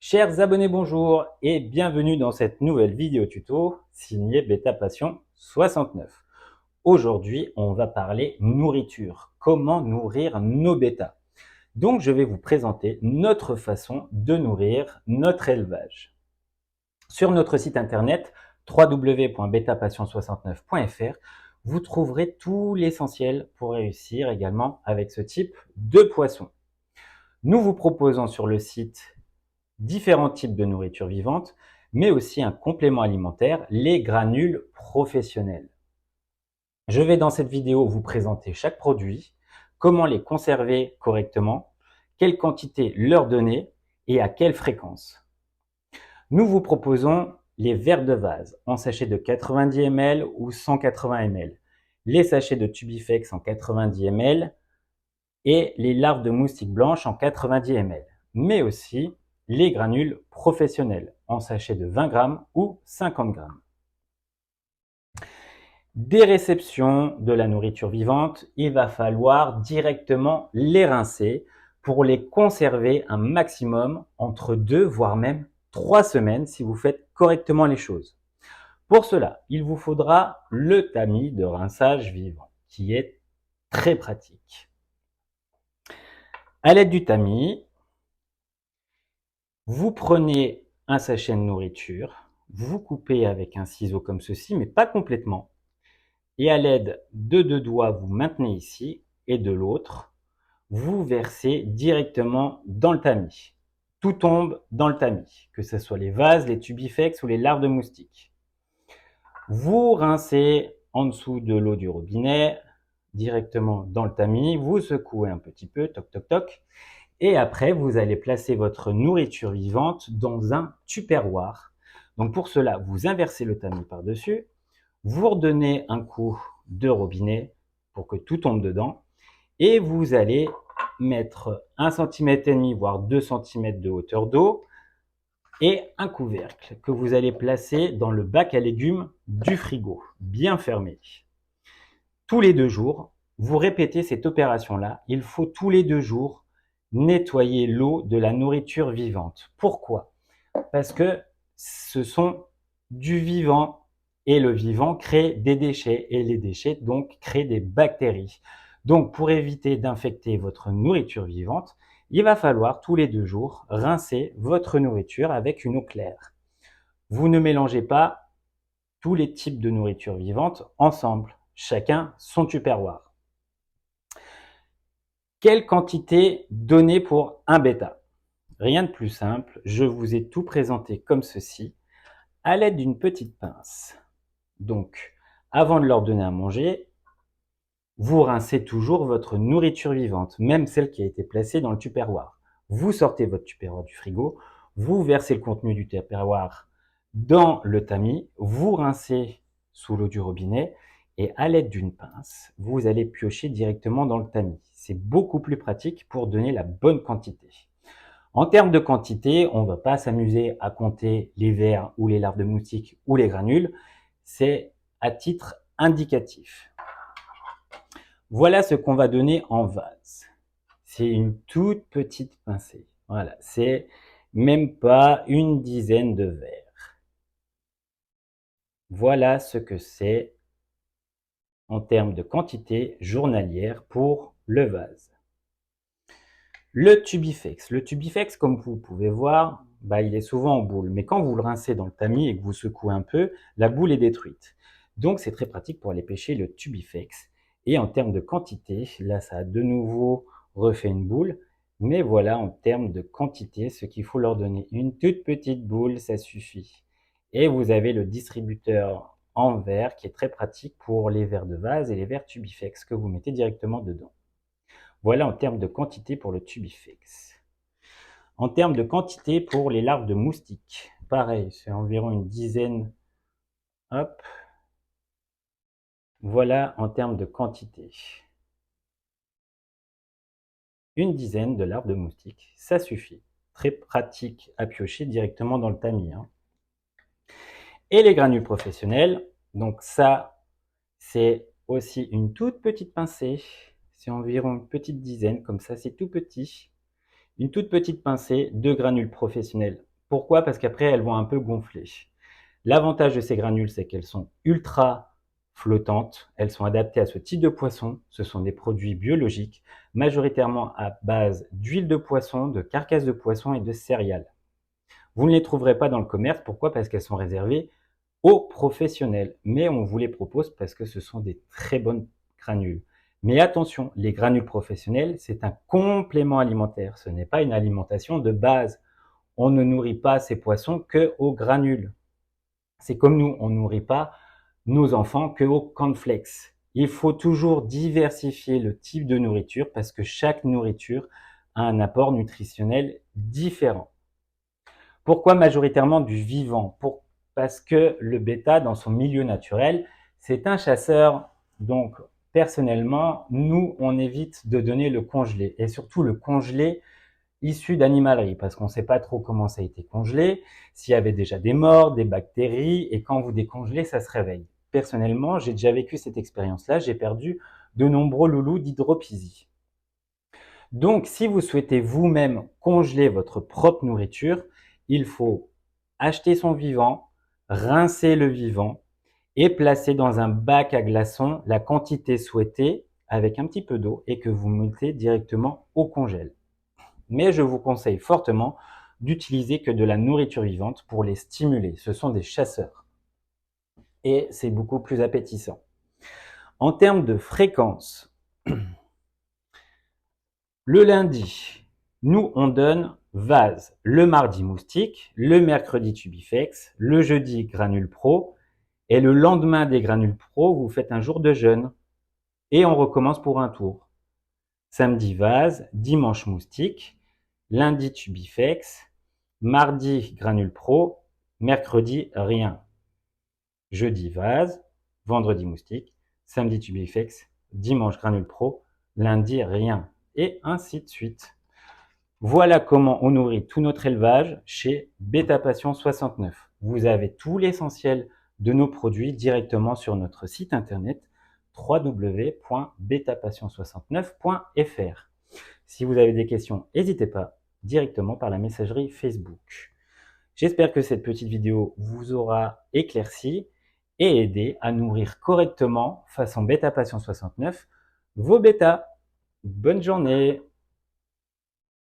Chers abonnés, bonjour et bienvenue dans cette nouvelle vidéo tuto signée Beta Passion 69. Aujourd'hui, on va parler nourriture. Comment nourrir nos bêtas. Donc, je vais vous présenter notre façon de nourrir notre élevage. Sur notre site internet www.betapassion69.fr, vous trouverez tout l'essentiel pour réussir également avec ce type de poisson. Nous vous proposons sur le site différents types de nourriture vivante, mais aussi un complément alimentaire, les granules professionnels. Je vais dans cette vidéo vous présenter chaque produit, comment les conserver correctement, quelle quantité leur donner et à quelle fréquence. Nous vous proposons les verres de vase en sachets de 90 ml ou 180 ml, les sachets de Tubifex en 90 ml et les larves de moustiques blanches en 90 ml, mais aussi les granules professionnels en sachets de 20 grammes ou 50 grammes. Des réceptions de la nourriture vivante, il va falloir directement les rincer pour les conserver un maximum entre 2 voire même 3 semaines si vous faites correctement les choses. Pour cela, il vous faudra le tamis de rinçage vivant qui est très pratique. À l'aide du tamis, vous prenez un sachet de nourriture, vous coupez avec un ciseau comme ceci, mais pas complètement. Et à l'aide de 2 doigts, vous maintenez ici, et de l'autre, vous versez directement dans le tamis. Tout tombe dans le tamis, que ce soit les vases, les tubifex ou les larves de moustiques. Vous rincez en dessous de l'eau du robinet, directement dans le tamis, vous secouez un petit peu, toc toc toc, et après, vous allez placer votre nourriture vivante dans un tupperware. Donc pour cela, vous inversez le tamis par-dessus, vous redonnez un coup de robinet pour que tout tombe dedans, et vous allez mettre 1,5 cm voire 2 cm de hauteur d'eau et un couvercle que vous allez placer dans le bac à légumes du frigo, bien fermé. Tous les 2 jours, vous répétez cette opération-là. Il faut tous les 2 jours nettoyer l'eau de la nourriture vivante. Pourquoi? Parce que ce sont du vivant et le vivant crée des déchets et les déchets donc créent des bactéries. Donc pour éviter d'infecter votre nourriture vivante, il va falloir tous les 2 jours rincer votre nourriture avec une eau claire. Vous ne mélangez pas tous les types de nourriture vivante ensemble, chacun son tupperware. Quelle quantité donner pour un bêta? Rien de plus simple, je vous ai tout présenté comme ceci, à l'aide d'une petite pince. Donc, avant de leur donner à manger, vous rincez toujours votre nourriture vivante, même celle qui a été placée dans le tupperware. Vous sortez votre tupperware du frigo, vous versez le contenu du tupperware dans le tamis, vous rincez sous l'eau du robinet et à l'aide d'une pince, vous allez piocher directement dans le tamis. C'est beaucoup plus pratique pour donner la bonne quantité. En termes de quantité, on ne va pas s'amuser à compter les vers ou les larves de moustiques ou les granules. C'est à titre indicatif. Voilà ce qu'on va donner en vase. C'est une toute petite pincée. Voilà, c'est même pas une dizaine de verres. Voilà ce que c'est en termes de quantité journalière pour le vase. Le Tubifex. Le Tubifex, comme vous pouvez voir, il est souvent en boule. Mais quand vous le rincez dans le tamis et que vous secouez un peu, la boule est détruite. Donc, c'est très pratique pour aller pêcher le Tubifex. Et en termes de quantité, là, ça a de nouveau refait une boule. Mais voilà, en termes de quantité, ce qu'il faut leur donner. Une toute petite boule, ça suffit. Et vous avez le distributeur en verre qui est très pratique pour les verres de vase et les verres Tubifex que vous mettez directement dedans. Voilà en termes de quantité pour le Tubifex. En termes de quantité pour les larves de moustiques, pareil, c'est environ une dizaine. Hop. Voilà en termes de quantité. Une dizaine de larves de moustiques, ça suffit. Très pratique à piocher directement dans le tamis. Et les granules professionnelles, donc ça, c'est aussi une toute petite pincée. C'est environ une petite dizaine, comme ça, c'est tout petit. Une toute petite pincée de granules professionnels Pourquoi? Parce qu'après, elles vont un peu gonfler. L'avantage de ces granules, c'est qu'elles sont ultra flottantes. Elles sont adaptées à ce type de poisson. Ce sont des produits biologiques, majoritairement à base d'huile de poisson, de carcasse de poisson et de céréales. Vous ne les trouverez pas dans le commerce. Pourquoi? Parce qu'elles sont réservées aux professionnels. Mais on vous les propose parce que ce sont des très bonnes granules. Mais attention, les granules professionnelles, c'est un complément alimentaire. Ce n'est pas une alimentation de base. On ne nourrit pas ces poissons que aux granules. C'est comme nous, on ne nourrit pas nos enfants que aux cornflakes. Il faut toujours diversifier le type de nourriture parce que chaque nourriture a un apport nutritionnel différent. Pourquoi majoritairement du vivant? Parce que le bêta, dans son milieu naturel, c'est un chasseur. Donc, personnellement, nous, on évite de donner le congelé. Et surtout le congelé issu d'animalerie, parce qu'on ne sait pas trop comment ça a été congelé, s'il y avait déjà des morts, des bactéries, et quand vous décongelez, ça se réveille. Personnellement, j'ai déjà vécu cette expérience-là, j'ai perdu de nombreux loulous d'hydropisie. Donc, si vous souhaitez vous-même congeler votre propre nourriture, il faut acheter son vivant, rincer le vivant et placer dans un bac à glaçons la quantité souhaitée avec un petit peu d'eau et que vous mettez directement au congèle. Mais je vous conseille fortement d'utiliser que de la nourriture vivante pour les stimuler. Ce sont des chasseurs et c'est beaucoup plus appétissant. En termes de fréquence, le lundi, nous on donne vase, le mardi moustique, le mercredi tubifex, le jeudi granule pro et le lendemain des granules pro, vous faites un jour de jeûne et on recommence pour un tour. Samedi vase, dimanche moustique, lundi tubifex, mardi granule pro, mercredi rien. Jeudi vase, vendredi moustique, samedi tubifex, dimanche granule pro, lundi rien. Et ainsi de suite. Voilà comment on nourrit tout notre élevage chez Beta Passion 69. Vous avez tout l'essentiel de nos produits directement sur notre site internet www.betapassion69.fr. Si vous avez des questions, n'hésitez pas directement par la messagerie Facebook. J'espère que cette petite vidéo vous aura éclairci et aidé à nourrir correctement, façon Beta Passion 69, vos bêtas. Bonne journée!